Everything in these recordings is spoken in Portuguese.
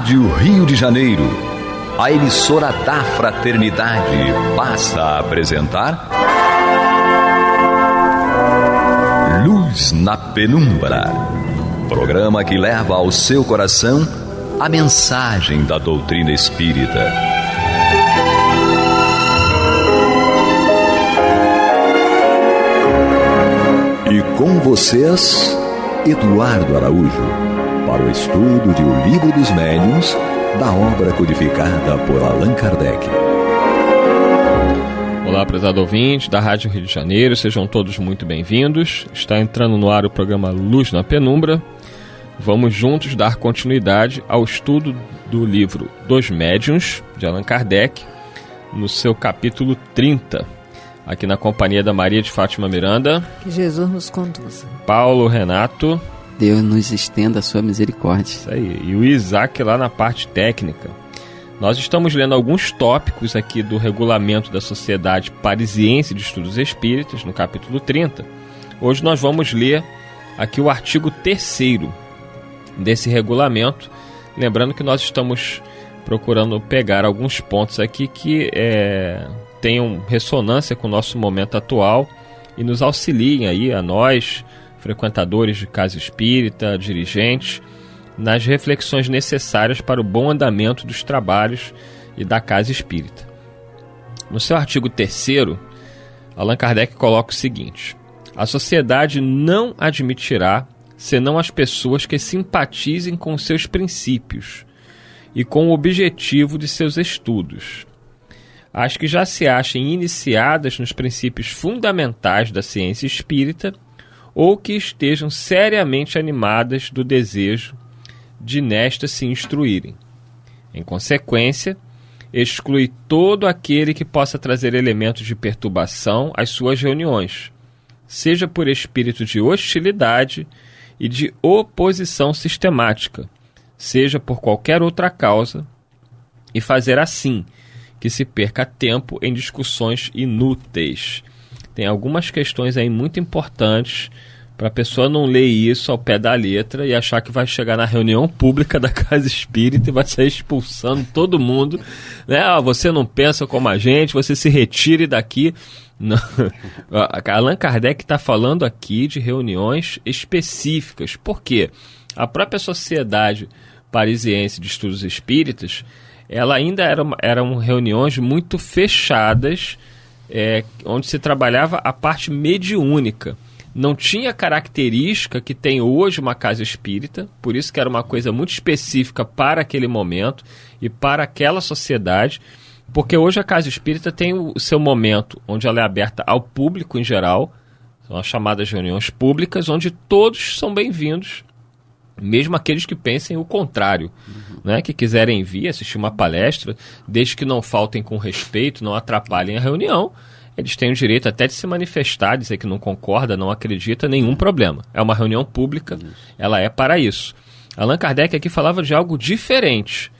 Rádio Rio de Janeiro, a emissora da fraternidade, passa a apresentar Luz na Penumbra, programa que leva ao seu coração a mensagem da doutrina espírita. E com vocês, Eduardo Araújo, para o estudo de O Livro dos Médiuns, da obra codificada por Allan Kardec. Olá, prezado ouvinte da Rádio Rio de Janeiro, sejam todos muito bem-vindos. Está entrando no ar o programa Luz na Penumbra. Vamos juntos dar continuidade ao estudo do livro Dos Médiuns, de Allan Kardec, no seu capítulo 30, aqui na companhia da Maria de Fátima Miranda. Que Jesus nos conduza. Paulo Renato. Deus nos estenda a sua misericórdia. Isso aí. E o Isaac lá na parte técnica. Nós estamos lendo alguns tópicos aqui do regulamento da Sociedade Parisiense de Estudos Espíritas, no capítulo 30. Hoje nós vamos ler aqui o artigo 3º desse regulamento. Lembrando que nós estamos procurando pegar alguns pontos aqui que tenham ressonância com o nosso momento atual e nos auxiliem aí a nós, frequentadores de casa espírita, dirigentes, nas reflexões necessárias para o bom andamento dos trabalhos e da casa espírita. No seu artigo 3º, Allan Kardec coloca o seguinte: a sociedade não admitirá senão as pessoas que simpatizem com seus princípios e com o objetivo de seus estudos. As que já se achem iniciadas nos princípios fundamentais da ciência espírita ou que estejam seriamente animadas do desejo de nestas se instruírem. Em consequência, exclui todo aquele que possa trazer elementos de perturbação às suas reuniões, seja por espírito de hostilidade e de oposição sistemática, seja por qualquer outra causa, e fazer assim que se perca tempo em discussões inúteis. Tem algumas questões aí muito importantes para a pessoa não ler isso ao pé da letra e achar que vai chegar na reunião pública da casa espírita e vai sair expulsando todo mundo, né? Você não pensa como a gente, você se retire daqui. Não. Allan Kardec está falando aqui de reuniões específicas. Por quê? A própria Sociedade Parisiense de Estudos Espíritas, ela ainda eram reuniões muito fechadas, onde se trabalhava a parte mediúnica. Não tinha característica que tem hoje uma casa espírita, por isso que era uma coisa muito específica para aquele momento e para aquela sociedade, porque hoje a casa espírita tem o seu momento onde ela é aberta ao público em geral, são as chamadas reuniões públicas, onde todos são bem-vindos, mesmo aqueles que pensem o contrário, né, que quiserem vir assistir uma palestra, desde que não faltem com respeito, não atrapalhem a reunião. Eles têm o direito até de se manifestar, dizer que não concorda, não acredita, nenhum problema. É uma reunião pública, ela é para isso. Allan Kardec aqui falava de algo diferente.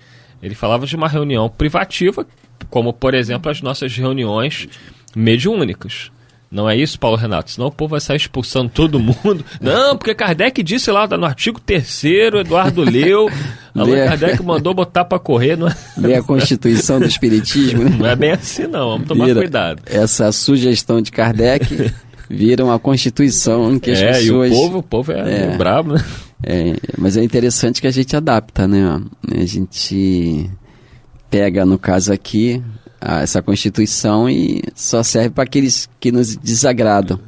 Ele falava de uma reunião privativa, como, por exemplo, as nossas reuniões mediúnicas. Não é isso, Paulo Renato? Senão o povo vai sair expulsando todo mundo. Não, porque Kardec disse lá no artigo 3º, Eduardo leu, Allan Kardec mandou botar para correr. Não é? Lê a Constituição do Espiritismo, né? Não é bem assim não, vamos tomar cuidado. Essa sugestão de Kardec vira uma Constituição em que as pessoas... E o povo é brabo, né? Mas é interessante que a gente adapta, né? A gente pega, no caso aqui, essa Constituição e só serve para aqueles que nos desagradam.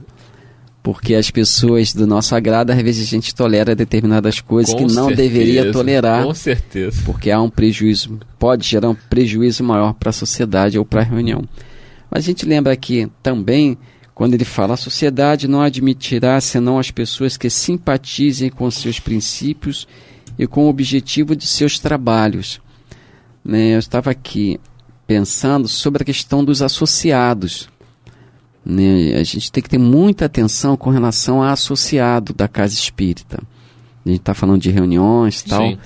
Porque as pessoas do nosso agrado, às vezes a gente tolera determinadas coisas que não deveria tolerar. Com certeza. Porque há um prejuízo, pode gerar um prejuízo maior para a sociedade ou para a reunião. Mas a gente lembra aqui também, quando ele fala, a sociedade não admitirá senão as pessoas que simpatizem com seus princípios e com o objetivo de seus trabalhos. Né? Eu estava aqui pensando sobre a questão dos associados. Né? A gente tem que ter muita atenção com relação a associado da casa espírita. A gente está falando de reuniões e tal, Sim.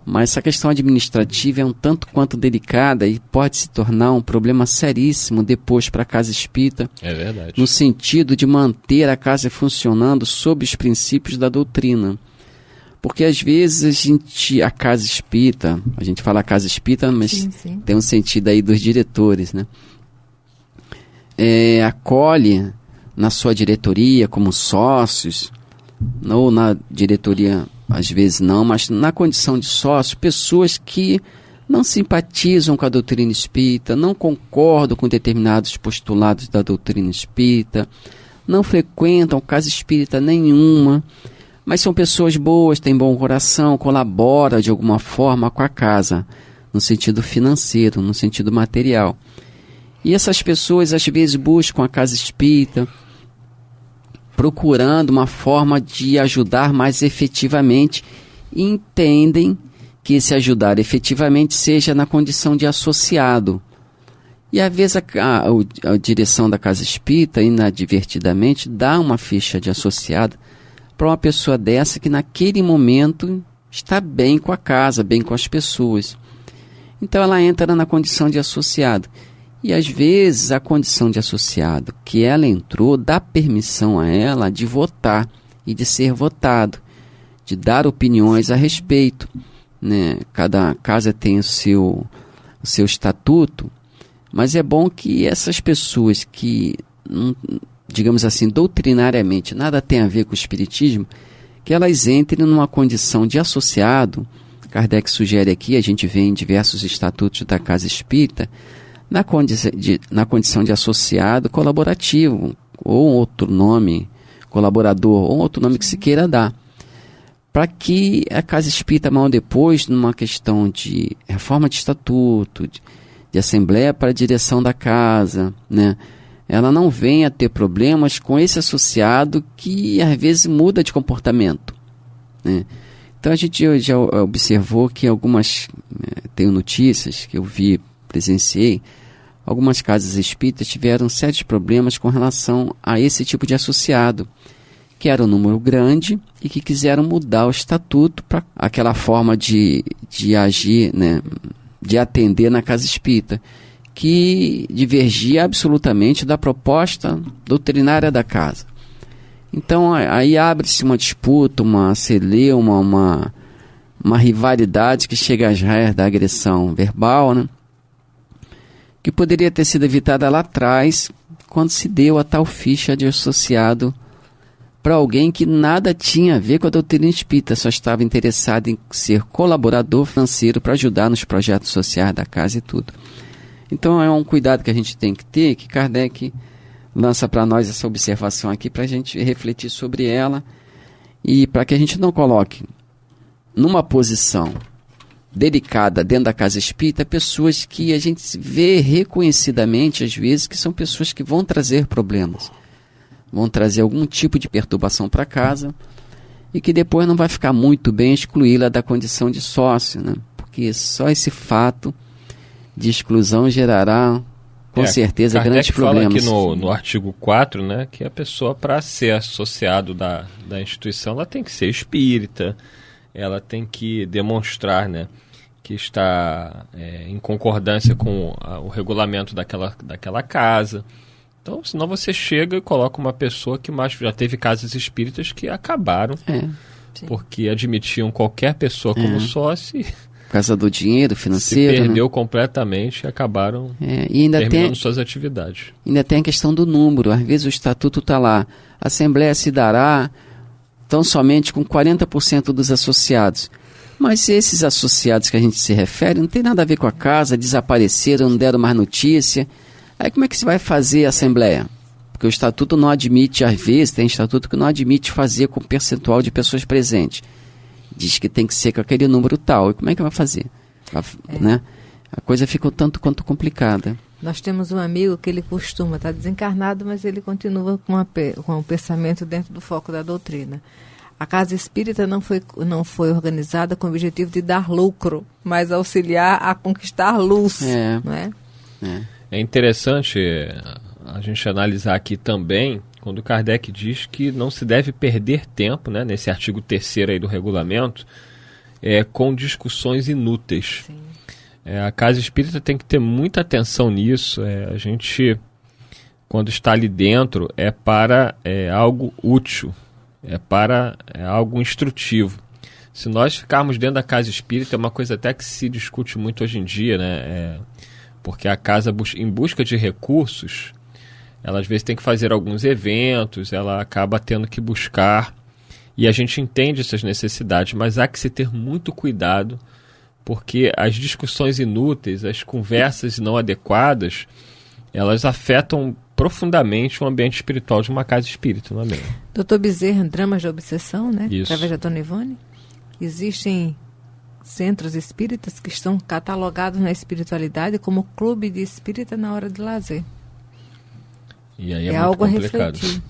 Mas essa questão administrativa é um tanto quanto delicada e pode se tornar um problema seríssimo depois para a casa espírita. É verdade. No sentido de manter a casa funcionando sob os princípios da doutrina. Porque às vezes a casa espírita, a gente fala casa espírita, mas sim. tem um sentido aí dos diretores, né? Acolhe na sua diretoria como sócios, ou na diretoria às vezes não, mas na condição de sócio, pessoas que não simpatizam com a doutrina espírita, não concordam com determinados postulados da doutrina espírita, não frequentam casa espírita nenhuma, mas são pessoas boas, têm bom coração, colaboram de alguma forma com a casa, no sentido financeiro, no sentido material. E essas pessoas às vezes buscam a casa espírita, procurando uma forma de ajudar mais efetivamente, e entendem que esse ajudar efetivamente seja na condição de associado. E às vezes a direção da casa espírita, inadvertidamente, dá uma ficha de associado para uma pessoa dessa que naquele momento está bem com a casa, bem com as pessoas. Então ela entra na condição de associado. E às vezes a condição de associado que ela entrou dá permissão a ela de votar e de ser votado, de dar opiniões a respeito, né? Cada casa tem o seu estatuto, mas é bom que essas pessoas que, digamos assim, doutrinariamente nada tem a ver com o espiritismo, que elas entrem numa condição de associado. Kardec sugere aqui, a gente vê em diversos estatutos da casa espírita, na condição de associado colaborativo, ou outro nome, colaborador, ou outro nome que se queira dar, para que a casa espírita, mal depois, numa questão de reforma de estatuto, de assembleia para a direção da casa, né, ela não venha a ter problemas com esse associado que às vezes muda de comportamento, né. Então a gente já observou que algumas, tenho notícias que eu vi, presenciei, algumas casas espíritas tiveram sérios problemas com relação a esse tipo de associado, que era um número grande e que quiseram mudar o estatuto para aquela forma de agir, né, de atender na casa espírita, que divergia absolutamente da proposta doutrinária da casa. Então aí abre-se uma disputa, uma celeuma, uma rivalidade que chega às raias da agressão verbal, né, que poderia ter sido evitada lá atrás, quando se deu a tal ficha de associado para alguém que nada tinha a ver com a doutrina espírita, só estava interessado em ser colaborador financeiro para ajudar nos projetos sociais da casa e tudo. Então é um cuidado que a gente tem que ter, que Kardec lança para nós essa observação aqui, para a gente refletir sobre ela, e para que a gente não coloque numa posição delicada dentro da casa espírita pessoas que a gente vê reconhecidamente às vezes que são pessoas que vão trazer problemas, vão trazer algum tipo de perturbação para casa, e que depois não vai ficar muito bem excluí-la da condição de sócio, né? Porque só esse fato de exclusão gerará com certeza grandes problemas. Fala aqui no artigo 4, né, que a pessoa, para ser associado da instituição, ela tem que ser espírita, ela tem que demonstrar, né, que está em concordância com o regulamento daquela casa. Então, senão você chega e coloca uma pessoa que já teve casas espíritas que acabaram, porque admitiam qualquer pessoa como sócio e por causa do dinheiro financeiro, se perdeu, né, completamente e acabaram e ainda terminando suas atividades. Ainda tem a questão do número. Às vezes o estatuto está lá, a Assembleia se dará tão somente com 40% dos associados. Mas esses associados que a gente se refere não tem nada a ver com a casa, desapareceram, não deram mais notícia. Aí como é que se vai fazer a Assembleia? Porque o estatuto não admite, às vezes, tem estatuto que não admite fazer com percentual de pessoas presentes. Diz que tem que ser com aquele número tal. E como é que vai fazer? Né? A coisa fica um tanto quanto complicada. Nós temos um amigo que ele costuma estar desencarnado, mas ele continua com o pensamento dentro do foco da doutrina. A casa espírita não foi organizada com o objetivo de dar lucro, mas auxiliar a conquistar luz. Não é? É interessante a gente analisar aqui também, quando Kardec diz que não se deve perder tempo, né, nesse artigo 3º aí do regulamento, com discussões inúteis. A casa espírita tem que ter muita atenção nisso. A gente, quando está ali dentro, para algo útil, para algo instrutivo. Se nós ficarmos dentro da casa espírita, é uma coisa até que se discute muito hoje em dia, né? Porque a casa, em busca de recursos, ela às vezes tem que fazer alguns eventos, ela acaba tendo que buscar, e a gente entende essas necessidades, mas há que se ter muito cuidado, porque as discussões inúteis, as conversas não adequadas, elas afetam profundamente o ambiente espiritual de uma casa espírita, não é mesmo? Dr. Bezerra, Dramas de Obsessão, né? Isso. Através da Dona Ivone. Existem centros espíritas que estão catalogados na espiritualidade como clube de espírita na hora de lazer. E aí é algo complicado. A refletir,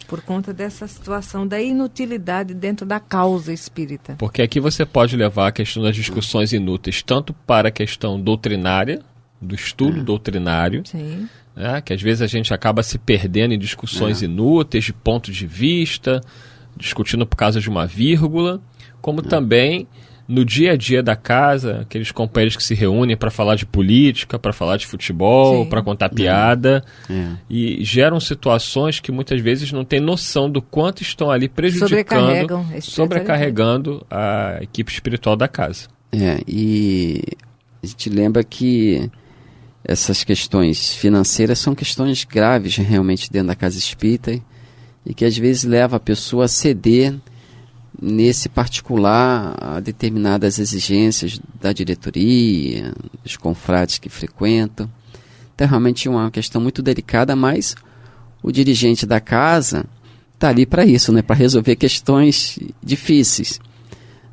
por conta dessa situação da inutilidade dentro da causa espírita. Porque aqui você pode levar a questão das discussões inúteis tanto para a questão doutrinária, do estudo doutrinário, Sim. Que às vezes a gente acaba se perdendo em discussões inúteis, de ponto de vista, discutindo por causa de uma vírgula, como também no dia a dia da casa, aqueles companheiros que se reúnem para falar de política, para falar de futebol, para contar piada, e geram situações que muitas vezes não têm noção do quanto estão ali prejudicando, sobrecarregando a equipe espiritual da casa. E a gente lembra que essas questões financeiras são questões graves realmente dentro da casa espírita e que às vezes leva a pessoa a ceder nesse particular a determinadas exigências da diretoria, dos confrades que frequentam. Então realmente é uma questão muito delicada, mas o dirigente da casa está ali para isso, né? Para resolver questões difíceis,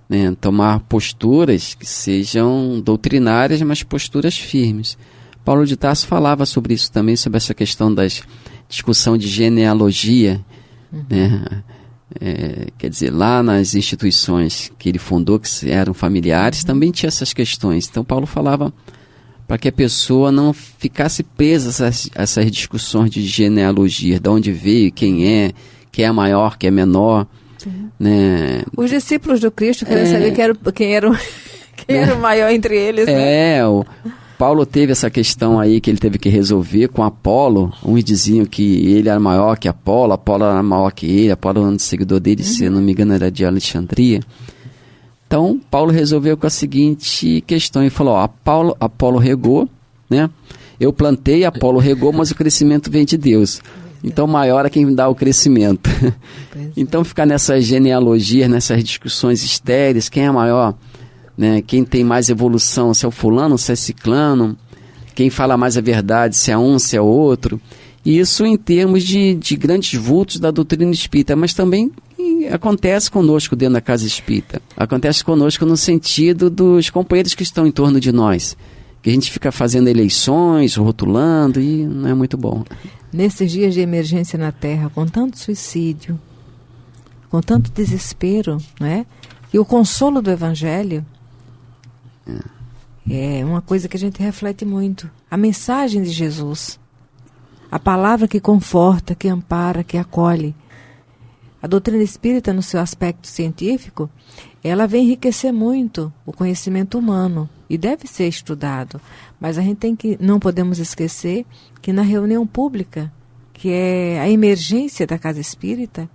né? Tomar posturas que sejam doutrinárias, mas posturas firmes. Paulo de Tarso falava sobre isso também, sobre essa questão da discussão de genealogia, né? Quer dizer, lá nas instituições que ele fundou, que eram familiares, também tinha essas questões. Então Paulo falava para que a pessoa não ficasse presa a essas discussões de genealogia, de onde veio, quem é maior, quem é menor, né? Os discípulos do Cristo queriam saber quem era o maior entre eles, né? Paulo teve essa questão aí que ele teve que resolver com Apolo. Uns diziam que ele era maior que Apolo era maior que ele, Apolo era um seguidor dele, se não me engano era de Alexandria. Então, Paulo resolveu com a seguinte questão, ele falou, Apolo regou, né? Eu plantei, Apolo regou, mas o crescimento vem de Deus. Então, maior é quem dá o crescimento. Então, ficar nessas genealogias, nessas discussões estéreis, quem é maior, né? Quem tem mais evolução, se é o fulano, se é ciclano, quem fala mais a verdade, se é um, se é outro. E isso em termos de grandes vultos da doutrina espírita, mas também acontece conosco dentro da casa espírita. Acontece conosco no sentido dos companheiros que estão em torno de nós, que a gente fica fazendo eleições, rotulando, e não é muito bom. Nesses dias de emergência na Terra, com tanto suicídio, com tanto desespero, né? E o consolo do Evangelho é uma coisa que a gente reflete muito. A mensagem de Jesus, a palavra que conforta, que ampara, que acolhe. A doutrina espírita, no seu aspecto científico, ela vem enriquecer muito o conhecimento humano e deve ser estudado. Mas a gente não podemos esquecer que na reunião pública, que é a emergência da casa espírita,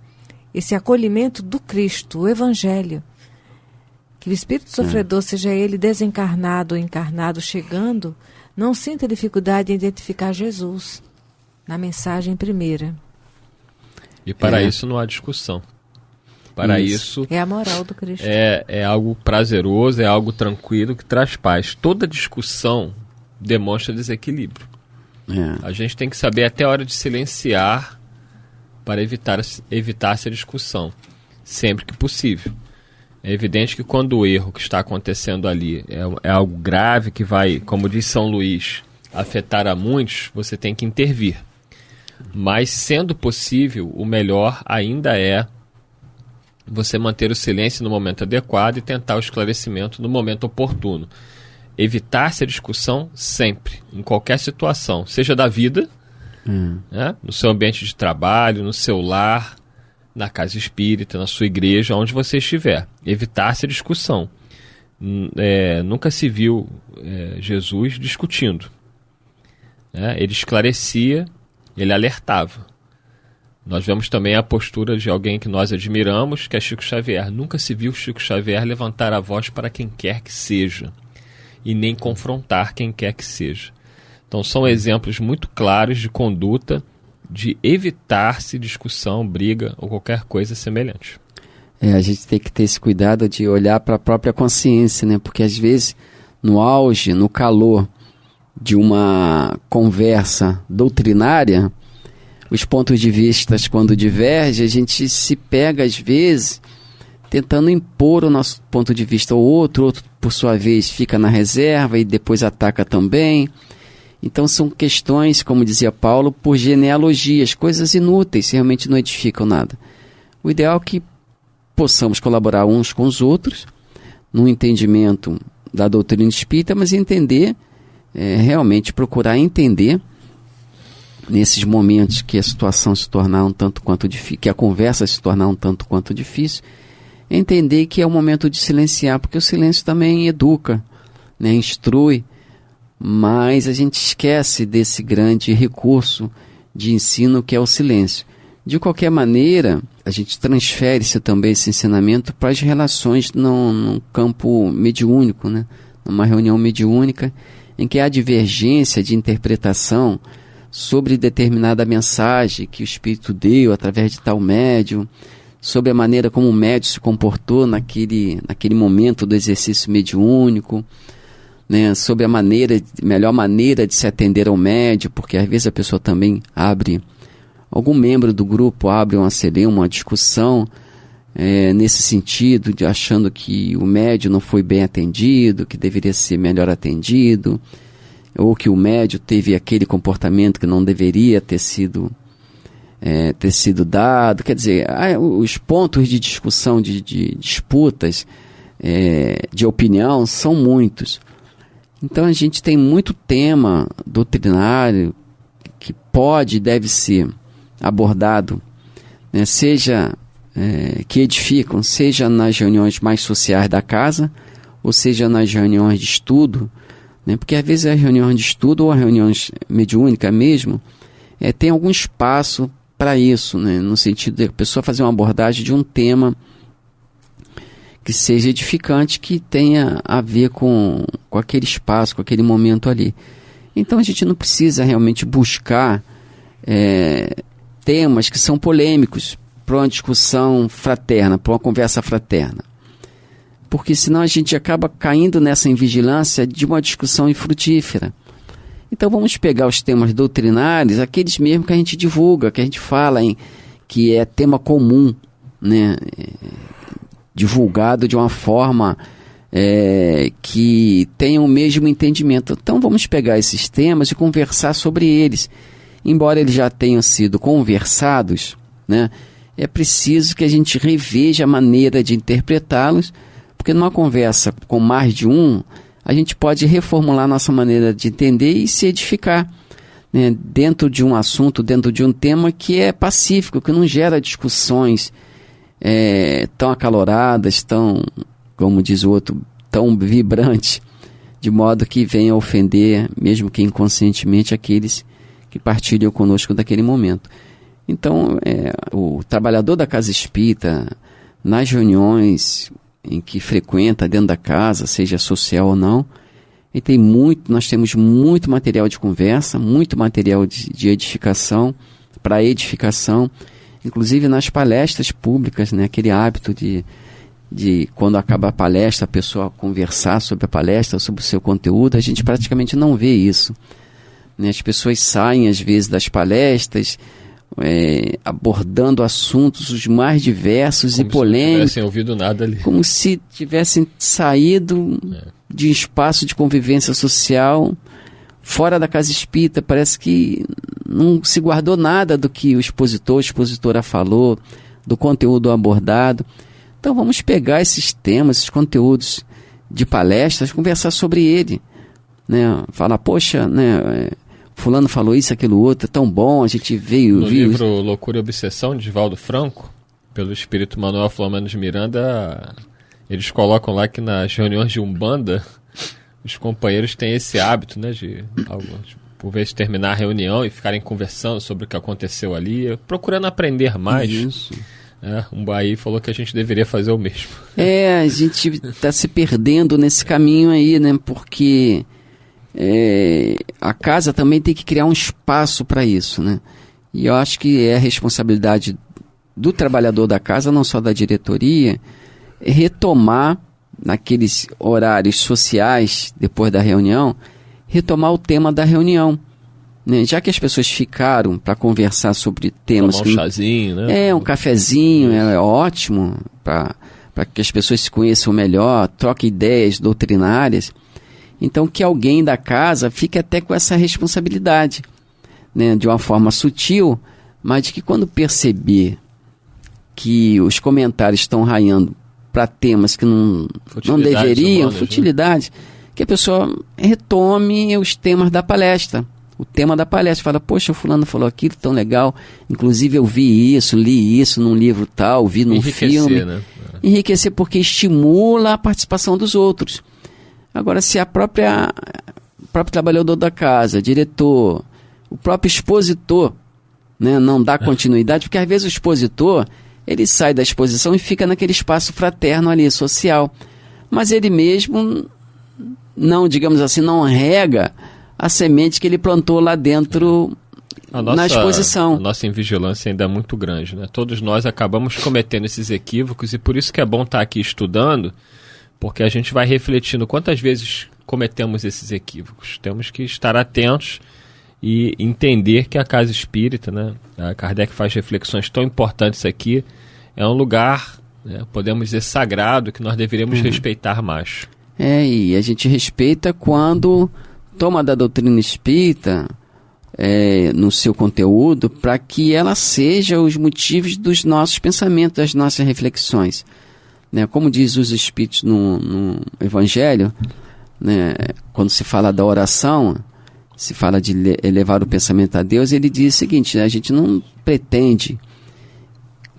esse acolhimento do Cristo, o Evangelho, que o espírito sofredor, seja ele desencarnado ou encarnado, chegando, não sinta dificuldade em identificar Jesus na mensagem primeira. E para isso não há discussão. Para isso é a moral do Cristo. É algo prazeroso, é algo tranquilo que traz paz. Toda discussão demonstra desequilíbrio. A gente tem que saber até a hora de silenciar para evitar essa discussão, sempre que possível. É evidente que quando o erro que está acontecendo ali é algo grave, que vai, como diz São Luís, afetar a muitos, você tem que intervir. Mas, sendo possível, o melhor ainda é você manter o silêncio no momento adequado e tentar o esclarecimento no momento oportuno. Evitar-se a discussão sempre, em qualquer situação, seja da vida, né, no seu ambiente de trabalho, no seu lar, na casa espírita, na sua igreja, onde você estiver. Evitar-se a discussão. Nunca se viu Jesus discutindo. Ele esclarecia, ele alertava. Nós vemos também a postura de alguém que nós admiramos, que é Chico Xavier. Nunca se viu Chico Xavier levantar a voz para quem quer que seja, e nem confrontar quem quer que seja. Então são exemplos muito claros de conduta, de evitar-se discussão, briga ou qualquer coisa semelhante. A gente tem que ter esse cuidado de olhar para a própria consciência, né? Porque às vezes, no auge, no calor de uma conversa doutrinária, os pontos de vista, quando divergem, a gente se pega, às vezes, tentando impor o nosso ponto de vista ao outro, por sua vez, fica na reserva e depois ataca também. Então, são questões, como dizia Paulo, por genealogias, coisas inúteis, realmente não edificam nada. O ideal é que possamos colaborar uns com os outros, no entendimento da doutrina espírita, mas entender, realmente procurar entender, nesses momentos que a situação se tornar um tanto quanto difícil, que a conversa se tornar um tanto quanto difícil, entender que é o momento de silenciar, porque o silêncio também educa, né, instrui, mas a gente esquece desse grande recurso de ensino que é o silêncio. De qualquer maneira, a gente transfere também esse ensinamento para as relações num campo mediúnico, né, numa reunião mediúnica, em que há divergência de interpretação sobre determinada mensagem que o Espírito deu através de tal médium, sobre a maneira como o médium se comportou naquele momento do exercício mediúnico, né, sobre a melhor maneira de se atender ao médium, porque às vezes a pessoa também algum membro do grupo abre uma discussão nesse sentido, achando que o médium não foi bem atendido, que deveria ser melhor atendido, ou que o médium teve aquele comportamento que não deveria ter sido dado. Quer dizer, os pontos de discussão, de disputas, de opinião, são muitos. Então a gente tem muito tema doutrinário que pode e deve ser abordado, né, que edificam, seja nas reuniões mais sociais da casa, ou seja nas reuniões de estudo, né, porque às vezes as reuniões de estudo ou as reuniões mediúnicas mesmo, tem algum espaço para isso, né, no sentido de a pessoa fazer uma abordagem de um tema que seja edificante, que tenha a ver com aquele espaço, com aquele momento ali. Então a gente não precisa realmente buscar temas que são polêmicos para uma discussão fraterna, para uma conversa fraterna. Porque senão a gente acaba caindo nessa invigilância de uma discussão infrutífera. Então vamos pegar os temas doutrinários, aqueles mesmo que a gente divulga, que a gente fala que é tema comum, né? Divulgado de uma forma que tenha o mesmo entendimento. Então vamos pegar esses temas e conversar sobre eles. Embora eles já tenham sido conversados, né, é preciso que a gente reveja a maneira de interpretá-los, porque numa conversa com mais de um, a gente pode reformular nossa maneira de entender e se edificar, né, dentro de um assunto, dentro de um tema que é pacífico, que não gera discussões tão acaloradas, tão, como diz o outro, tão vibrantes, de modo que venha a ofender, mesmo que inconscientemente, aqueles que partilham conosco daquele momento. Então, o trabalhador da casa espírita, nas reuniões em que frequenta dentro da casa, seja social ou não, nós temos muito material de conversa, muito material de edificação, para edificação, inclusive nas palestras públicas, né, aquele hábito de quando acaba a palestra, a pessoa conversar sobre a palestra, sobre o seu conteúdo, a gente praticamente não vê isso. Né? As pessoas saem, às vezes, das palestras, abordando assuntos os mais diversos e polêmicos. Como se tivessem ouvido nada ali. Como se tivessem saído de espaço de convivência social fora da casa espírita. Parece que não se guardou nada do que a expositora falou, do conteúdo abordado. Então vamos pegar esses temas, esses conteúdos de palestras, conversar sobre ele, né? Falar, poxa, né, fulano falou isso, aquilo outro, é tão bom, a gente viu... No livro Loucura e Obsessão, de Divaldo Franco, pelo espírito Manuel Flamengo de Miranda, eles colocam lá que nas reuniões de Umbanda, os companheiros têm esse hábito, né, por vezes terminar a reunião e ficarem conversando sobre o que aconteceu ali, procurando aprender mais. Isso. Um Bahia falou que a gente deveria fazer o mesmo. A gente está se perdendo nesse caminho aí, né? Porque a casa também tem que criar um espaço para isso, né? E eu acho que é a responsabilidade do trabalhador da casa, não só da diretoria, retomar naqueles horários sociais, depois da reunião, retomar o tema da reunião, né? Já que as pessoas ficaram para conversar sobre temas... Tomar um chazinho, né? Um cafezinho, é ótimo para que as pessoas se conheçam melhor, troquem ideias doutrinárias. Então, que alguém da casa fique até com essa responsabilidade, né? De uma forma sutil, mas de que quando perceber que os comentários estão raiando para temas que não deveriam, humanas, futilidade, né? Que a pessoa retome os temas da palestra. O tema da palestra, fala, poxa, o fulano falou aquilo tão legal, inclusive eu vi isso, li isso num livro tal, vi num filme. Né? Enriquecer porque estimula a participação dos outros. Agora, se o próprio trabalhador da casa, diretor, o próprio expositor, né, não dá continuidade, porque às vezes o expositor, ele sai da exposição e fica naquele espaço fraterno ali, social. Mas ele mesmo não, digamos assim, não rega a semente que ele plantou lá dentro na exposição. A nossa invigilância ainda é muito grande, né? Todos nós acabamos cometendo esses equívocos e por isso que é bom estar aqui estudando, porque a gente vai refletindo quantas vezes cometemos esses equívocos. Temos que estar atentos e entender que a casa espírita, né? A Kardec faz reflexões tão importantes aqui, é um lugar, né, podemos dizer, sagrado, que nós deveríamos respeitar mais. E a gente respeita quando toma da doutrina espírita no seu conteúdo para que ela seja os motivos dos nossos pensamentos, das nossas reflexões. Né? Como diz os Espíritos no Evangelho, né, quando se fala da oração, se fala de elevar o pensamento a Deus, ele diz o seguinte, né, a gente não pretende,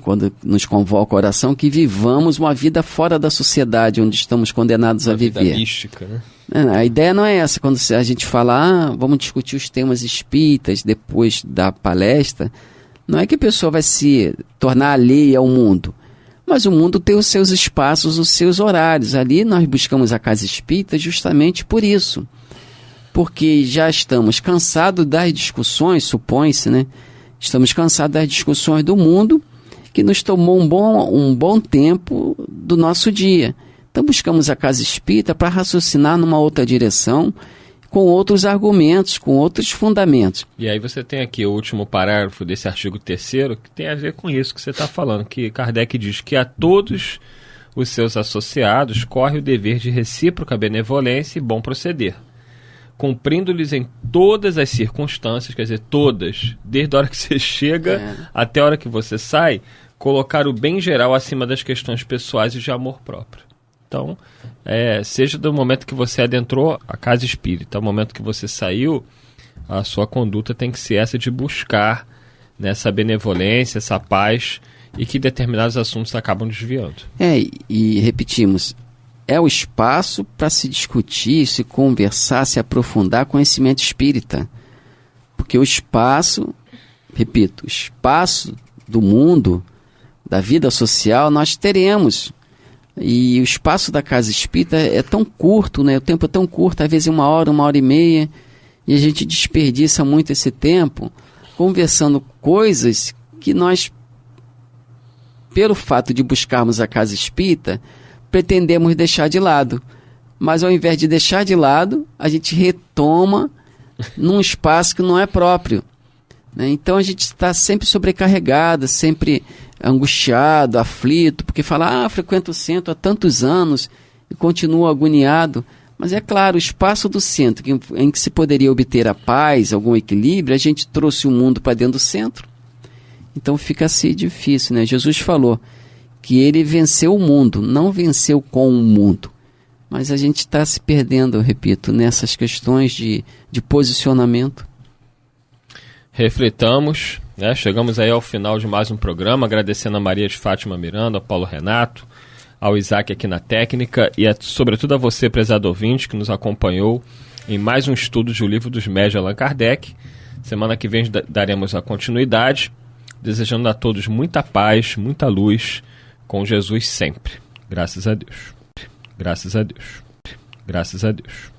quando nos convoca a oração, que vivamos uma vida fora da sociedade onde estamos condenados a viver. Vida mística, né? A ideia não é essa. Quando a gente fala, vamos discutir os temas espíritas depois da palestra, não é que a pessoa vai se tornar alheia ao mundo, mas o mundo tem os seus espaços, os seus horários. Ali nós buscamos a casa espírita justamente por isso, porque já estamos cansados das discussões, supõe-se, né? Estamos cansados das discussões do mundo, que nos tomou um bom tempo do nosso dia. Então buscamos a casa espírita para raciocinar numa outra direção, com outros argumentos, com outros fundamentos. E aí você tem aqui o último parágrafo desse artigo 3º, que tem a ver com isso que você está falando, que Kardec diz que a todos os seus associados corre o dever de recíproca benevolência e bom proceder, cumprindo-lhes em todas as circunstâncias, quer dizer, todas, desde a hora que você chega até a hora que você sai, colocar o bem geral acima das questões pessoais e de amor próprio. Então, seja do momento que você adentrou a casa espírita, ao momento que você saiu, a sua conduta tem que ser essa de buscar nessa benevolência, essa paz, e que determinados assuntos acabam desviando. E repetimos, é o espaço para se discutir, se conversar, se aprofundar conhecimento espírita. Porque o espaço, repito, o espaço do mundo, da vida social, nós teremos. E o espaço da casa espírita é tão curto, né? O tempo é tão curto, às vezes 1 hora, 1h30, e a gente desperdiça muito esse tempo conversando coisas que nós, pelo fato de buscarmos a casa espírita, pretendemos deixar de lado. Mas ao invés de deixar de lado, a gente retoma num espaço que não é próprio. Né? Então a gente está sempre sobrecarregado, sempre angustiado, aflito, porque fala, frequento o centro há tantos anos e continuo agoniado. Mas é claro, o espaço do centro em que se poderia obter a paz, algum equilíbrio, a gente trouxe o mundo para dentro do centro. Então fica assim difícil, né? Jesus falou que ele venceu o mundo, não venceu com o mundo. Mas a gente está se perdendo, eu repito, nessas questões de posicionamento. Refletamos, né? Chegamos aí ao final de mais um programa, agradecendo a Maria de Fátima Miranda, ao Paulo Renato, ao Isaac aqui na técnica e sobretudo a você, prezado ouvinte, que nos acompanhou em mais um estudo de O Livro dos Médiuns de Allan Kardec. Semana que vem daremos a continuidade, desejando a todos muita paz, muita luz, com Jesus sempre. Graças a Deus. Graças a Deus. Graças a Deus.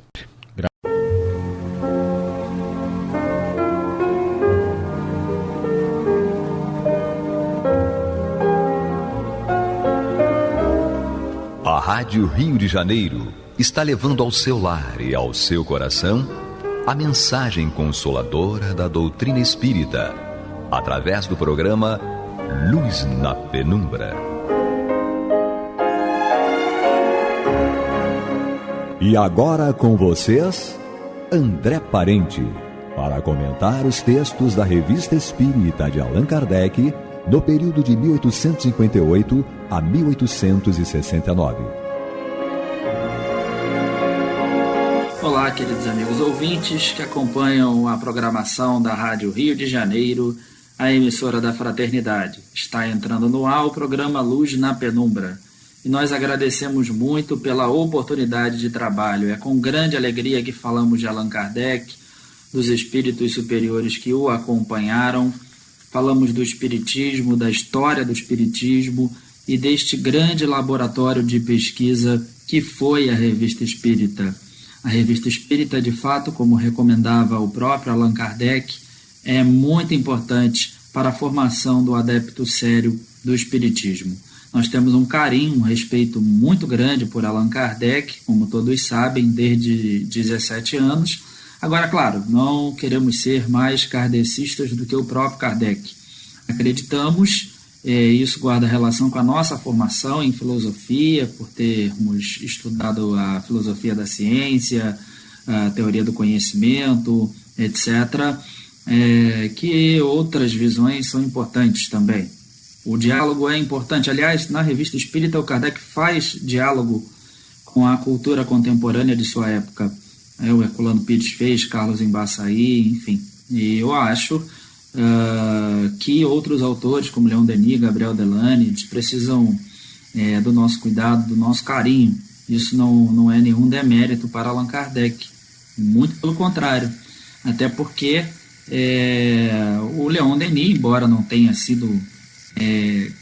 A Rádio Rio de Janeiro está levando ao seu lar e ao seu coração a mensagem consoladora da doutrina espírita, através do programa Luz na Penumbra. E agora com vocês, André Parente, para comentar os textos da Revista Espírita de Allan Kardec, no período de 1858 a 1869. Olá, queridos amigos ouvintes que acompanham a programação da Rádio Rio de Janeiro, a emissora da Fraternidade. Está entrando no ar o programa Luz na Penumbra. E nós agradecemos muito pela oportunidade de trabalho. É com grande alegria que falamos de Allan Kardec, dos espíritos superiores que o acompanharam. Falamos do Espiritismo, da história do Espiritismo e deste grande laboratório de pesquisa que foi a Revista Espírita. A Revista Espírita, de fato, como recomendava o próprio Allan Kardec, é muito importante para a formação do adepto sério do Espiritismo. Nós temos um carinho, um respeito muito grande por Allan Kardec, como todos sabem, desde 17 anos. Agora, claro, não queremos ser mais kardecistas do que o próprio Kardec. Acreditamos, isso guarda relação com a nossa formação em filosofia, por termos estudado a filosofia da ciência, a teoria do conhecimento, etc., que outras visões são importantes também. O diálogo é importante. Aliás, na Revista Espírita, o Kardec faz diálogo com a cultura contemporânea de sua época. O Herculano Pires fez, Carlos Embaçaí, enfim. E eu acho que outros autores, como Leon Denis, Gabriel Delany, eles precisam do nosso cuidado, do nosso carinho. Isso não é nenhum demérito para Allan Kardec. Muito pelo contrário. Até porque o Leon Denis, embora não tenha sido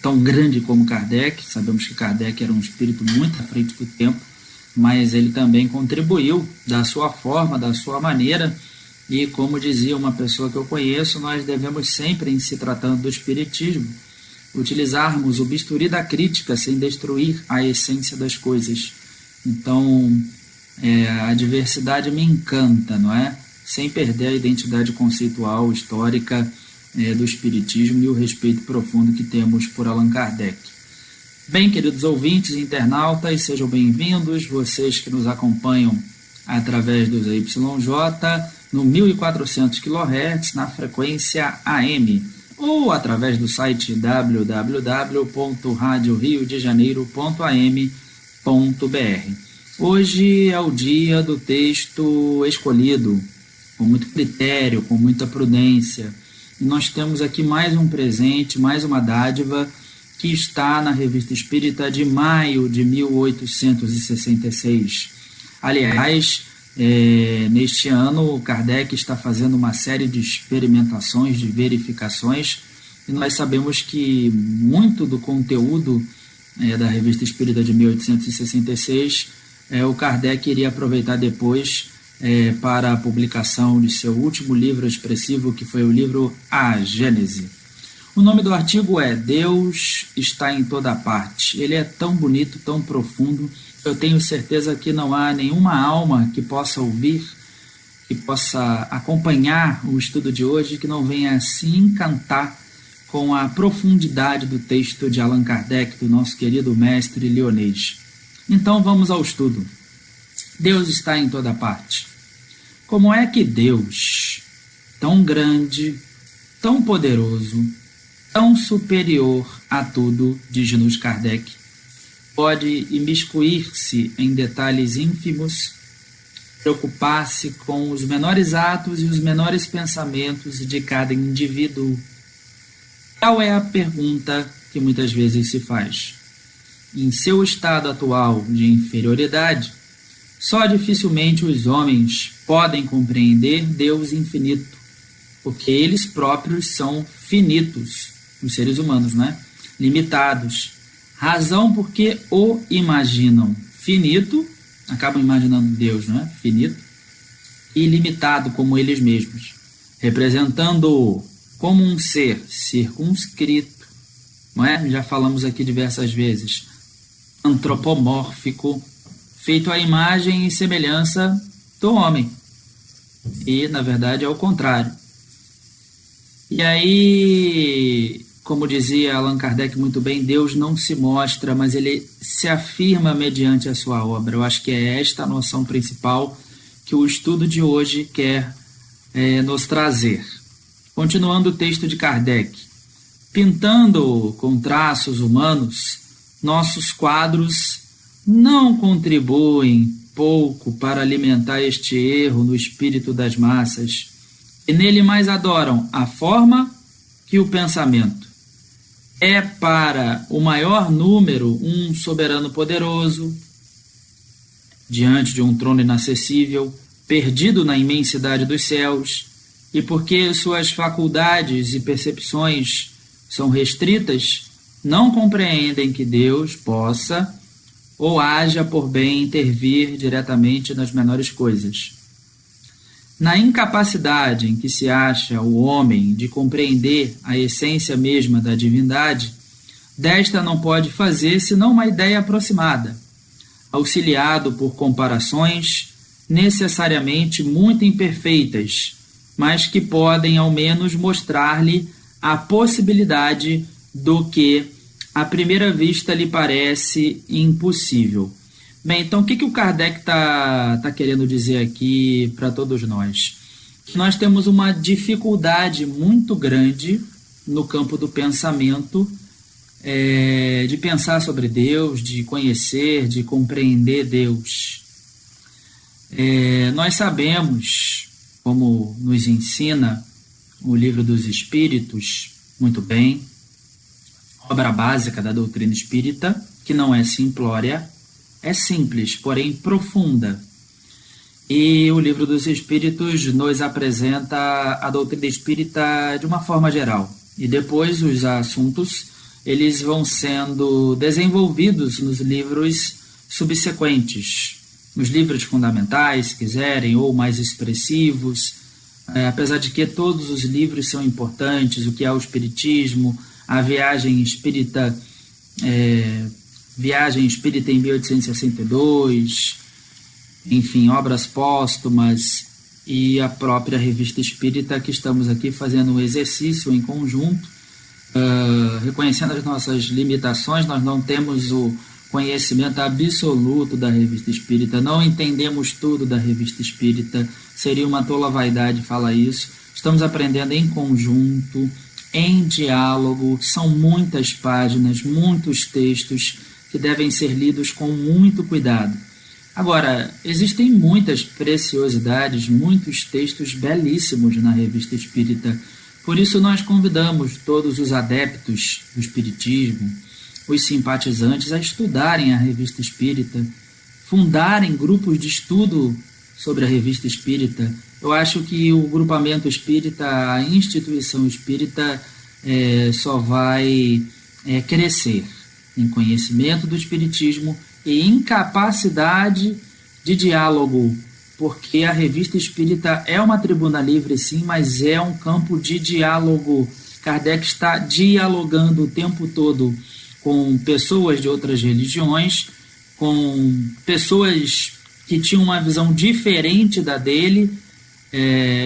tão grande como Kardec, sabemos que Kardec era um espírito muito à frente do tempo, mas ele também contribuiu da sua forma, da sua maneira, e como dizia uma pessoa que eu conheço, nós devemos sempre, em se tratando do Espiritismo, utilizarmos o bisturi da crítica sem destruir a essência das coisas. Então, a diversidade me encanta, não é? Sem perder a identidade conceitual, histórica do Espiritismo e o respeito profundo que temos por Allan Kardec. Bem, queridos ouvintes e internautas, sejam bem-vindos, vocês que nos acompanham através do ZYJ, no 1400 kHz, na frequência AM, ou através do site www.radioriodejaneiro.am.br. Hoje é o dia do texto escolhido, com muito critério, com muita prudência, e nós temos aqui mais um presente, mais uma dádiva, que está na Revista Espírita de maio de 1866. Aliás, neste ano, Kardec está fazendo uma série de experimentações, de verificações, e nós sabemos que muito do conteúdo da Revista Espírita de 1866, o Kardec iria aproveitar depois para a publicação de seu último livro expressivo, que foi o livro A Gênese. O nome do artigo é Deus está em toda parte. Ele é tão bonito, tão profundo, eu tenho certeza que não há nenhuma alma que possa ouvir, que possa acompanhar o estudo de hoje, que não venha se encantar com a profundidade do texto de Allan Kardec, do nosso querido mestre leonês. Então vamos ao estudo. Deus está em toda parte. Como é que Deus, tão grande, tão poderoso, tão superior a tudo, diz-nos Kardec, pode imiscuir-se em detalhes ínfimos, preocupar-se com os menores atos e os menores pensamentos de cada indivíduo? Tal é a pergunta que muitas vezes se faz. Em seu estado atual de inferioridade, Só dificilmente os homens podem compreender Deus infinito, porque eles próprios são finitos, os seres humanos, né? Limitados. Razão porque o imaginam finito, acabam imaginando Deus, né? Finito, e limitado como eles mesmos, representando-o como um ser circunscrito, não é? Já falamos aqui diversas vezes, antropomórfico, feito à imagem e semelhança do homem. E, na verdade, é o contrário. E aí, como dizia Allan Kardec muito bem, Deus não se mostra, mas ele se afirma mediante a sua obra. Eu acho que é esta a noção principal que o estudo de hoje quer nos trazer. Continuando o texto de Kardec. Pintando com traços humanos, nossos quadros não contribuem pouco para alimentar este erro no espírito das massas, e nele mais adoram a forma que o pensamento. É para o maior número um soberano poderoso, diante de um trono inacessível, perdido na imensidade dos céus, e porque suas faculdades e percepções são restritas, não compreendem que Deus possa ou haja por bem intervir diretamente nas menores coisas. Na incapacidade em que se acha o homem de compreender a essência mesma da divindade, desta não pode fazer senão uma ideia aproximada, auxiliado por comparações necessariamente muito imperfeitas, mas que podem ao menos mostrar-lhe a possibilidade do que à primeira vista lhe parece impossível. Bem, então o que o Kardec está querendo dizer aqui para todos nós? Que nós temos uma dificuldade muito grande no campo do pensamento, de pensar sobre Deus, de conhecer, de compreender Deus. Nós sabemos, como nos ensina o Livro dos Espíritos, muito bem, obra básica da doutrina espírita, que não é simplória, é simples, porém profunda. E o Livro dos Espíritos nos apresenta a doutrina espírita de uma forma geral. E depois os assuntos eles vão sendo desenvolvidos nos livros subsequentes, nos livros fundamentais, se quiserem, ou mais expressivos, apesar de que todos os livros são importantes, o que é o Espiritismo, a Viagem Espírita em 1862, enfim, obras póstumas e a própria Revista Espírita, que estamos aqui fazendo um exercício em conjunto, reconhecendo as nossas limitações. Nós não temos o conhecimento absoluto da Revista Espírita, não entendemos tudo da Revista Espírita, seria uma tola vaidade falar isso. Estamos aprendendo em conjunto, em diálogo, são muitas páginas, muitos textos que devem ser lidos com muito cuidado. Agora, existem muitas preciosidades, muitos textos belíssimos na Revista Espírita. Por isso nós convidamos todos os adeptos do Espiritismo, os simpatizantes, a estudarem a Revista Espírita, fundarem grupos de estudo sobre a Revista Espírita. Eu acho que o grupamento espírita, a instituição espírita, só vai crescer em conhecimento do Espiritismo e em capacidade de diálogo, porque a Revista Espírita é uma tribuna livre, sim, mas é um campo de diálogo. Kardec está dialogando o tempo todo com pessoas de outras religiões, com pessoas que tinham uma visão diferente da dele.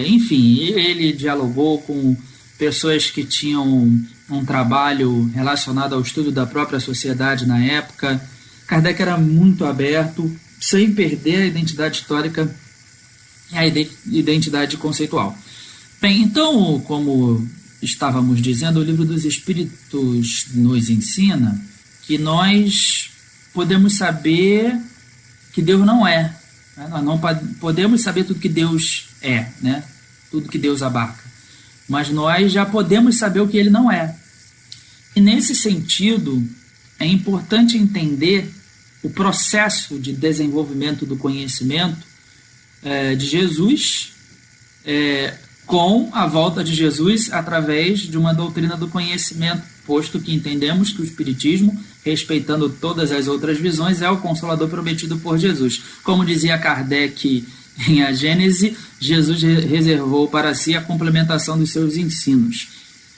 Enfim, ele dialogou com pessoas que tinham um trabalho relacionado ao estudo da própria sociedade na época. Kardec era muito aberto, sem perder a identidade histórica e a identidade conceitual. Bem, então, como estávamos dizendo, o Livro dos Espíritos nos ensina que nós podemos saber que Deus não é. Nós não podemos saber tudo que Deus é, né? Tudo que Deus abarca. Mas nós já podemos saber o que Ele não é. E nesse sentido, é importante entender o processo de desenvolvimento do conhecimento de Jesus, com a volta de Jesus através de uma doutrina do conhecimento, posto que entendemos que o Espiritismo, respeitando todas as outras visões, é o Consolador prometido por Jesus. Como dizia Kardec em A Gênese, Jesus reservou para si a complementação dos seus ensinos.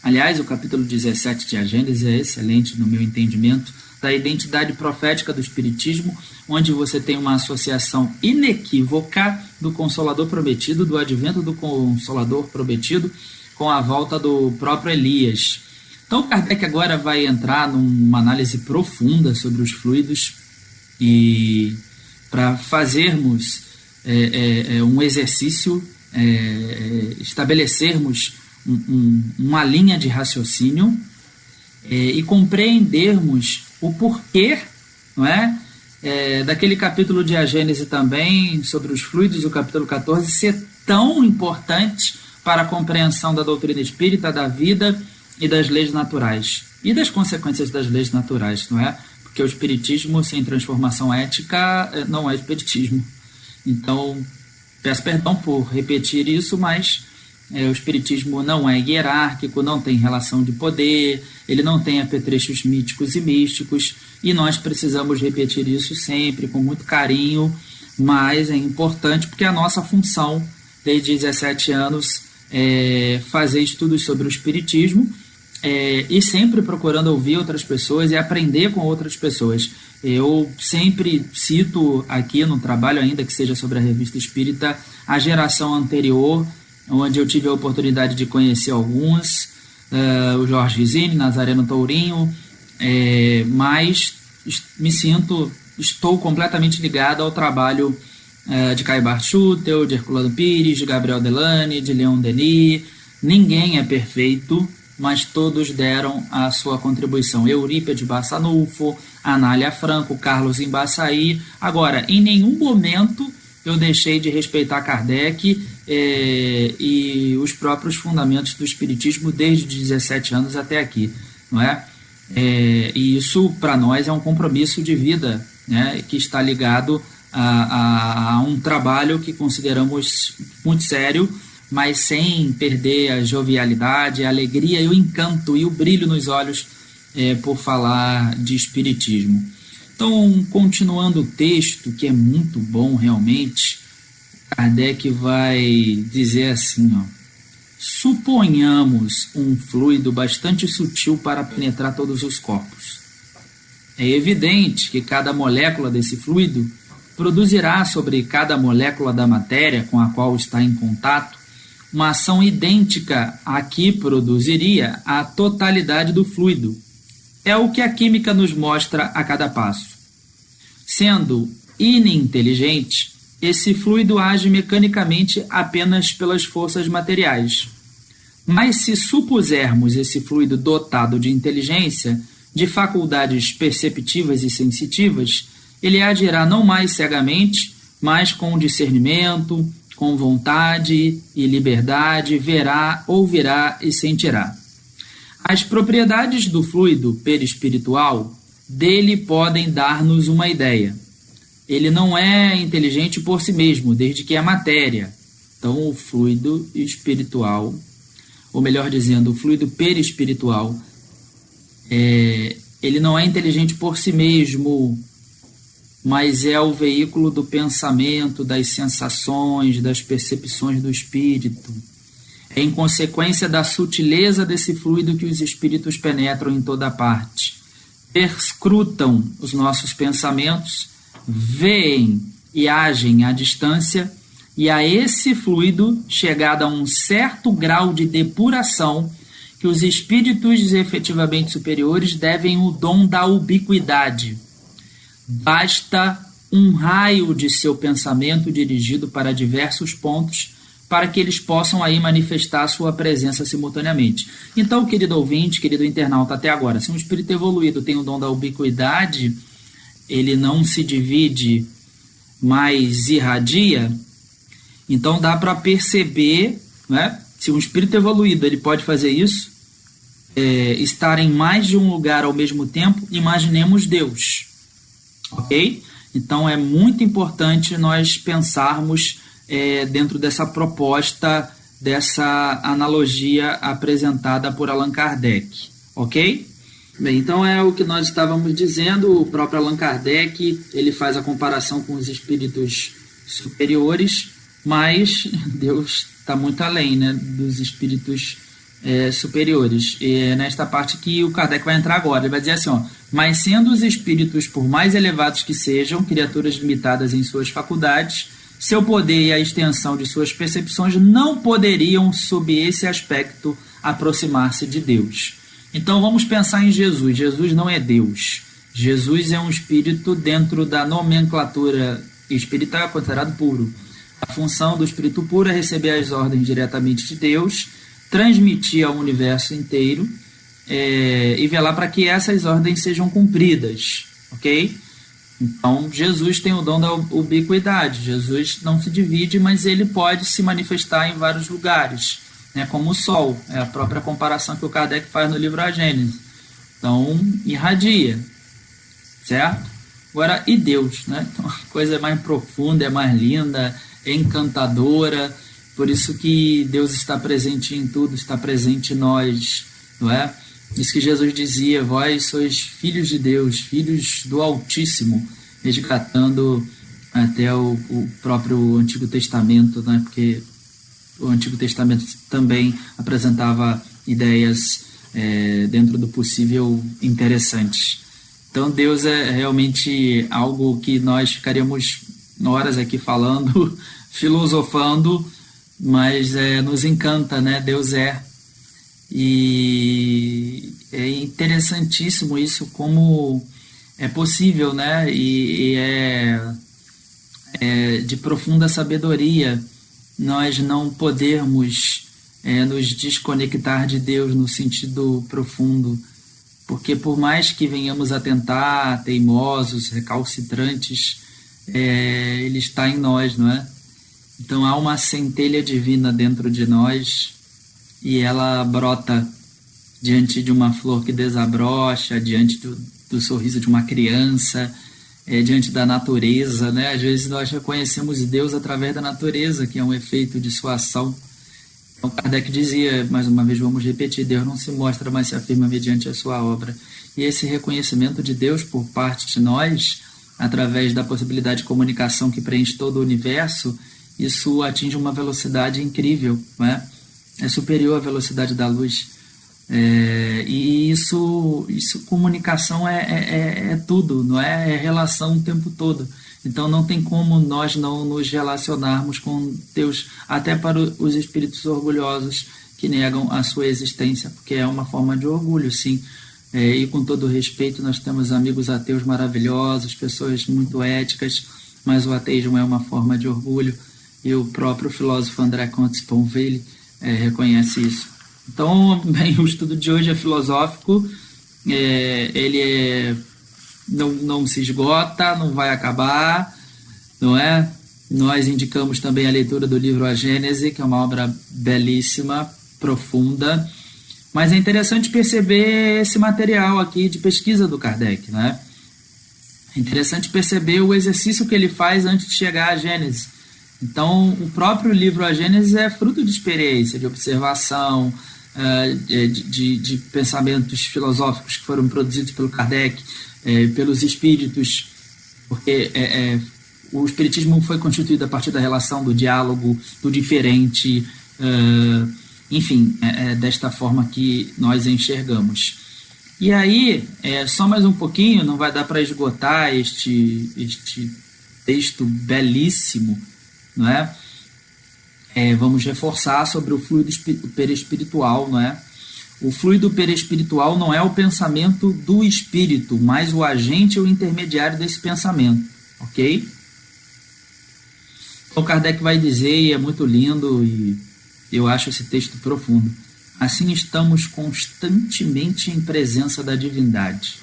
Aliás, o capítulo 17 de A Gênese é excelente no meu entendimento da identidade profética do Espiritismo, onde você tem uma associação inequívoca do Consolador prometido, do advento do Consolador prometido, com a volta do próprio Elias. Então, Kardec agora vai entrar numa análise profunda sobre os fluidos, e para fazermos um exercício, estabelecermos uma linha de raciocínio e compreendermos o porquê, não é? Daquele capítulo de A Gênese também, sobre os fluidos, o capítulo 14, ser tão importante para a compreensão da doutrina espírita, da vida e das leis naturais, e das consequências das leis naturais, não é? Porque o espiritismo sem transformação ética não é espiritismo. Então, peço perdão por repetir isso, mas o espiritismo não é hierárquico, não tem relação de poder, ele não tem apetrechos míticos e místicos, e nós precisamos repetir isso sempre, com muito carinho, mas é importante porque a nossa função, desde 17 anos, é fazer estudos sobre o espiritismo, e sempre procurando ouvir outras pessoas e aprender com outras pessoas. Eu sempre cito aqui no trabalho, ainda que seja sobre a Revista Espírita, a geração anterior, onde eu tive a oportunidade de conhecer alguns, o Jorge Rizini, Nazareno Tourinho, mas estou completamente ligado ao trabalho de Caio Barchutel, de Herculano Pires, de Gabriel Delane, de Leon Denis. Ninguém é perfeito, mas todos deram a sua contribuição. Eurípides Bassanufo, Anália Franco, Carlos Embaçaí. Agora, em nenhum momento eu deixei de respeitar Kardec e os próprios fundamentos do Espiritismo desde 17 anos até aqui, não é? E isso, para nós, é um compromisso de vida, né, que está ligado a um trabalho que consideramos muito sério, mas sem perder a jovialidade, a alegria e o encanto e o brilho nos olhos por falar de espiritismo. Então, continuando o texto, que é muito bom realmente, Kardec vai dizer assim, suponhamos um fluido bastante sutil para penetrar todos os corpos. É evidente que cada molécula desse fluido produzirá sobre cada molécula da matéria com a qual está em contato uma ação idêntica à que produziria a totalidade do fluido. É o que a química nos mostra a cada passo. Sendo ininteligente, esse fluido age mecanicamente apenas pelas forças materiais. Mas se supusermos esse fluido dotado de inteligência, de faculdades perceptivas e sensitivas, ele agirá não mais cegamente, mas com discernimento, com vontade e liberdade, verá, ouvirá e sentirá. As propriedades do fluido perispiritual dele podem dar-nos uma ideia. Ele não é inteligente por si mesmo, desde que é matéria. Então, o fluido espiritual, ou melhor dizendo, o fluido perispiritual, ele não é inteligente por si mesmo, mas é o veículo do pensamento, das sensações, das percepções do espírito. É em consequência da sutileza desse fluido que os espíritos penetram em toda parte, perscrutam os nossos pensamentos, veem e agem à distância, e a esse fluido, chegado a um certo grau de depuração, que os espíritos efetivamente superiores devem o dom da ubiquidade. Basta um raio de seu pensamento dirigido para diversos pontos para que eles possam aí manifestar a sua presença simultaneamente. Então, querido ouvinte, querido internauta, até agora, se um espírito evoluído tem o dom da ubiquidade, ele não se divide, mas irradia, então dá para perceber, né? Se um espírito evoluído ele pode fazer isso, estar em mais de um lugar ao mesmo tempo, imaginemos Deus. ok? Então é muito importante nós pensarmos dentro dessa proposta, dessa analogia apresentada por Allan Kardec, ok? Bem, então é o que nós estávamos dizendo. O próprio Allan Kardec, ele faz a comparação com os espíritos superiores, mas Deus está muito além, né, dos espíritos superiores. E é nesta parte que o Kardec vai entrar agora. Ele vai dizer assim, ó: mas sendo os espíritos, por mais elevados que sejam, criaturas limitadas em suas faculdades, seu poder e a extensão de suas percepções não poderiam, sob esse aspecto, aproximar-se de Deus. Então vamos pensar em Jesus. Jesus não é Deus. Jesus é um espírito dentro da nomenclatura espírita considerado puro. A função do espírito puro é receber as ordens diretamente de Deus, transmitir ao universo inteiro e velar para que essas ordens sejam cumpridas, ok? Então Jesus tem o dom da ubiquidade. Jesus não se divide, mas ele pode se manifestar em vários lugares, né, como o Sol. É a própria comparação que o Kardec faz no livro A Gênese. Então irradia, certo? Agora, e Deus, né? Então, a coisa é mais profunda, é mais linda, é encantadora. Por isso que Deus está presente em tudo, está presente em nós, não é? Isso que Jesus dizia: vós sois filhos de Deus, filhos do Altíssimo, resgatando até o próprio Antigo Testamento, né? Porque o Antigo Testamento também apresentava ideias dentro do possível interessantes. Então Deus é realmente algo que nós ficaríamos horas aqui falando, filosofando, mas nos encanta, né? Deus é. E é interessantíssimo isso, como é possível, né? E é de profunda sabedoria nós não podermos nos desconectar de Deus no sentido profundo, porque por mais que venhamos a tentar, teimosos, recalcitrantes, ele está em nós, não é? Então há uma centelha divina dentro de nós e ela brota diante de uma flor que desabrocha, diante do sorriso de uma criança, diante da natureza, né? Às vezes nós reconhecemos Deus através da natureza, que é um efeito de sua ação. Então Kardec dizia, mais uma vez vamos repetir: Deus não se mostra, mas se afirma mediante a sua obra. E esse reconhecimento de Deus por parte de nós, através da possibilidade de comunicação que preenche todo o universo, isso atinge uma velocidade incrível, não é? É superior à velocidade da luz. E isso comunicação é tudo, não é? É relação o tempo todo. Então não tem como nós não nos relacionarmos com Deus, até para os espíritos orgulhosos que negam a sua existência, porque é uma forma de orgulho, sim. E com todo respeito, nós temos amigos ateus maravilhosos, pessoas muito éticas, mas o ateísmo é uma forma de orgulho, e o próprio filósofo André Comte Sponville reconhece isso. Então, bem, o estudo de hoje é filosófico, ele não se esgota, não vai acabar, não é? Nós indicamos também a leitura do livro A Gênese, que é uma obra belíssima, profunda, mas é interessante perceber esse material aqui de pesquisa do Kardec, né? É interessante perceber o exercício que ele faz antes de chegar à Gênese. Então, o próprio livro A Gênese é fruto de experiência, de observação, de pensamentos filosóficos que foram produzidos pelo Kardec, pelos espíritos, porque o espiritismo foi constituído a partir da relação do diálogo, do diferente, enfim, desta forma que nós enxergamos. E aí, só mais um pouquinho, não vai dar para esgotar este texto belíssimo, não é? Vamos reforçar sobre o fluido perispiritual, não é? O fluido perispiritual não é o pensamento do espírito, mas o agente ou intermediário desse pensamento, ok? Então Kardec vai dizer, e é muito lindo, e eu acho esse texto profundo: assim estamos constantemente em presença da divindade.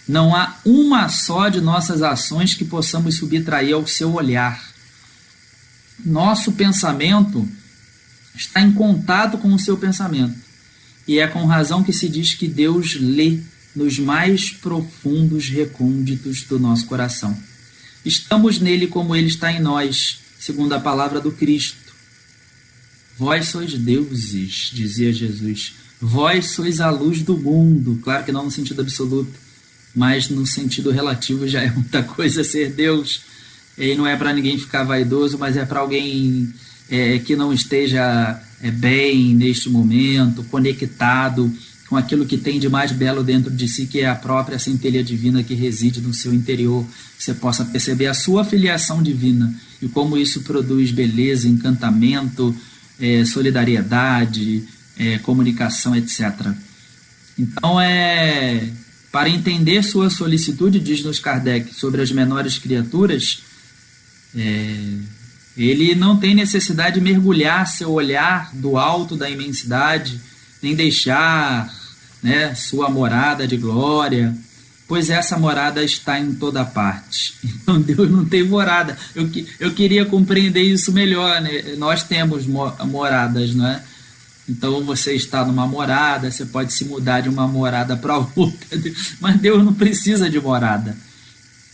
Não há uma só de nossas ações que possamos subtrair ao seu olhar. Nosso pensamento está em contato com o seu pensamento. E é com razão que se diz que Deus lê nos mais profundos recônditos do nosso coração. Estamos nele como ele está em nós, segundo a palavra do Cristo. Vós sois deuses, dizia Jesus. Vós sois a luz do mundo. Claro que não no sentido absoluto, mas no sentido relativo já é muita coisa ser Deus. E não é para ninguém ficar vaidoso, mas é para alguém que não esteja bem neste momento, conectado com aquilo que tem de mais belo dentro de si, que é a própria centelha divina que reside no seu interior. Você possa perceber a sua filiação divina e como isso produz beleza, encantamento, solidariedade, comunicação, etc. Então, para entender sua solicitude, diz-nos Kardec, sobre as menores criaturas, ele não tem necessidade de mergulhar seu olhar do alto da imensidade, nem deixar sua morada de glória, pois essa morada está em toda parte. Então Deus não tem morada. Eu queria compreender isso melhor, né? Nós temos moradas, não é? Então você está numa morada, você pode se mudar de uma morada para outra, mas Deus não precisa de morada,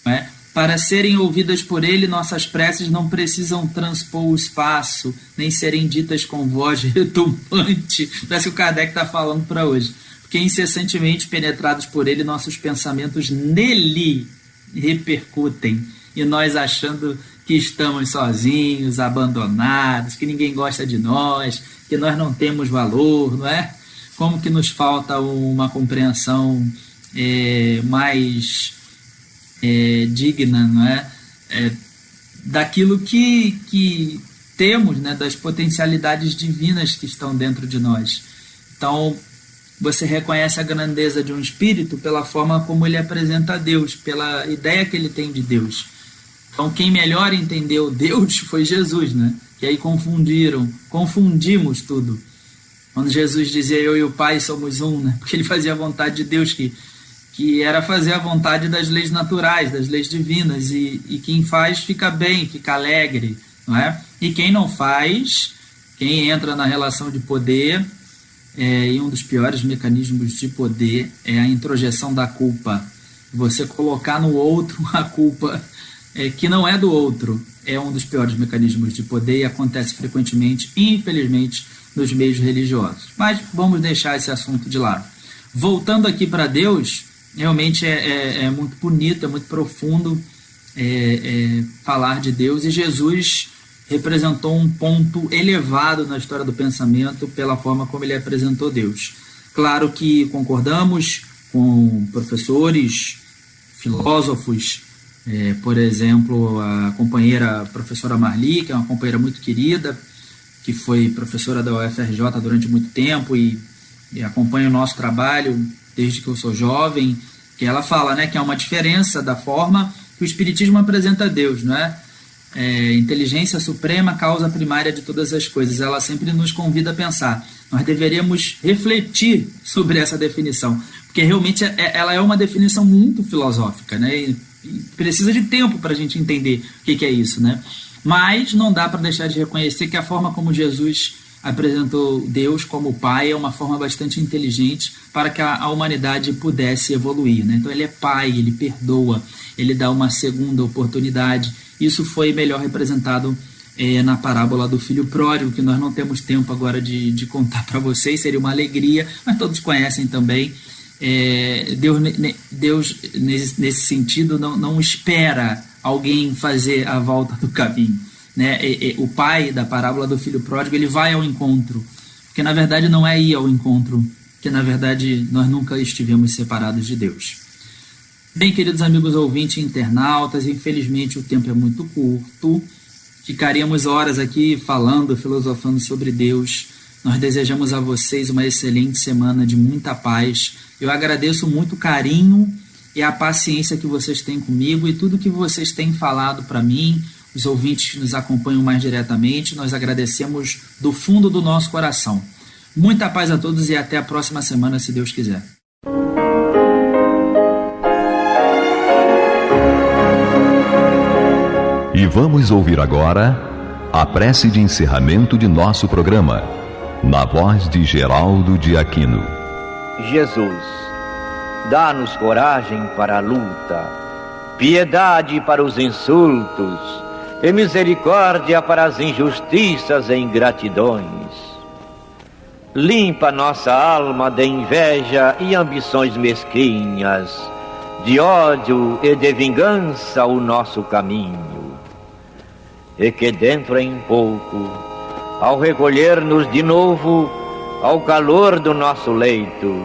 não é? Para serem ouvidas por Ele, nossas preces não precisam transpor o espaço, nem serem ditas com voz retumbante. Parece que o Kardec está falando para hoje. Porque incessantemente penetrados por Ele, nossos pensamentos nele repercutem. E nós achando que estamos sozinhos, abandonados, que ninguém gosta de nós, que nós não temos valor, não é? Como que nos falta uma compreensão mais digna, não é? Daquilo que temos, né? Das potencialidades divinas que estão dentro de nós. Então, você reconhece a grandeza de um espírito pela forma como ele apresenta a Deus, pela ideia que ele tem de Deus. Então, quem melhor entendeu Deus foi Jesus, né? Que aí confundimos tudo. Quando Jesus dizia eu e o Pai somos um, né? Porque ele fazia a vontade de Deus, que era fazer a vontade das leis naturais, das leis divinas, e quem faz fica bem, fica alegre, não é? E quem não faz, quem entra na relação de poder, e um dos piores mecanismos de poder é a introjeção da culpa. Você colocar no outro a culpa que não é do outro, é um dos piores mecanismos de poder e acontece frequentemente, infelizmente, nos meios religiosos. Mas vamos deixar esse assunto de lado. Voltando aqui para Deus, realmente é muito bonito, é muito profundo falar de Deus, e Jesus representou um ponto elevado na história do pensamento pela forma como ele apresentou Deus. Claro que concordamos com professores, filósofos, por exemplo, a companheira professora Marli, que é uma companheira muito querida, que foi professora da UFRJ durante muito tempo e acompanha o nosso trabalho desde que eu sou jovem, que ela fala, né, que há uma diferença da forma que o Espiritismo apresenta a Deus, não é? Inteligência suprema, causa primária de todas as coisas. Ela sempre nos convida a pensar. Nós deveríamos refletir sobre essa definição, porque realmente ela é uma definição muito filosófica, né? E precisa de tempo para a gente entender o que é isso, né? Mas não dá para deixar de reconhecer que a forma como Jesus apresentou Deus como Pai é uma forma bastante inteligente para que a humanidade pudesse evoluir, né? Então ele é Pai, ele perdoa, ele dá uma segunda oportunidade. Isso foi melhor representado na parábola do filho pródigo, que nós não temos tempo agora de contar para vocês, seria uma alegria, mas todos conhecem também. Deus nesse sentido, não espera alguém fazer a volta do caminho, né? O pai da parábola do filho pródigo, ele vai ao encontro, porque na verdade não é ir ao encontro, porque na verdade nós nunca estivemos separados de Deus. Bem, queridos amigos ouvintes e internautas, infelizmente o tempo é muito curto, ficaríamos horas aqui falando, filosofando sobre Deus. Nós desejamos a vocês uma excelente semana de muita paz. Eu agradeço muito o carinho e a paciência que vocês têm comigo e tudo que vocês têm falado para mim, os ouvintes que nos acompanham mais diretamente, nós agradecemos do fundo do nosso coração. Muita paz a todos e até a próxima semana, se Deus quiser. E vamos ouvir agora a prece de encerramento de nosso programa, na voz de Geraldo de Aquino. Jesus, dá-nos coragem para a luta, piedade para os insultos e misericórdia para as injustiças e ingratidões. Limpa nossa alma de inveja e ambições mesquinhas, de ódio e de vingança o nosso caminho. E que dentro em pouco, ao recolher-nos de novo ao calor do nosso leito,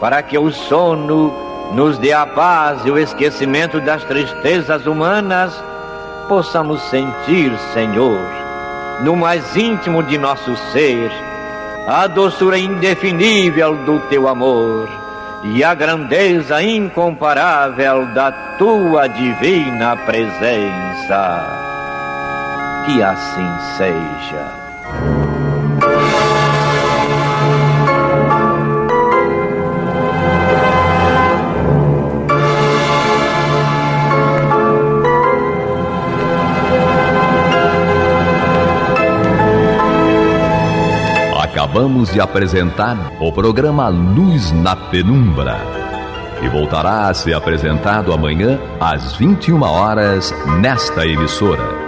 para que o sono nos dê a paz e o esquecimento das tristezas humanas, possamos sentir, Senhor, no mais íntimo de nosso ser, a doçura indefinível do Teu amor e a grandeza incomparável da Tua divina presença. Que assim seja. Acabamos de apresentar o programa Luz na Penumbra, que voltará a ser apresentado amanhã às 21 horas nesta emissora.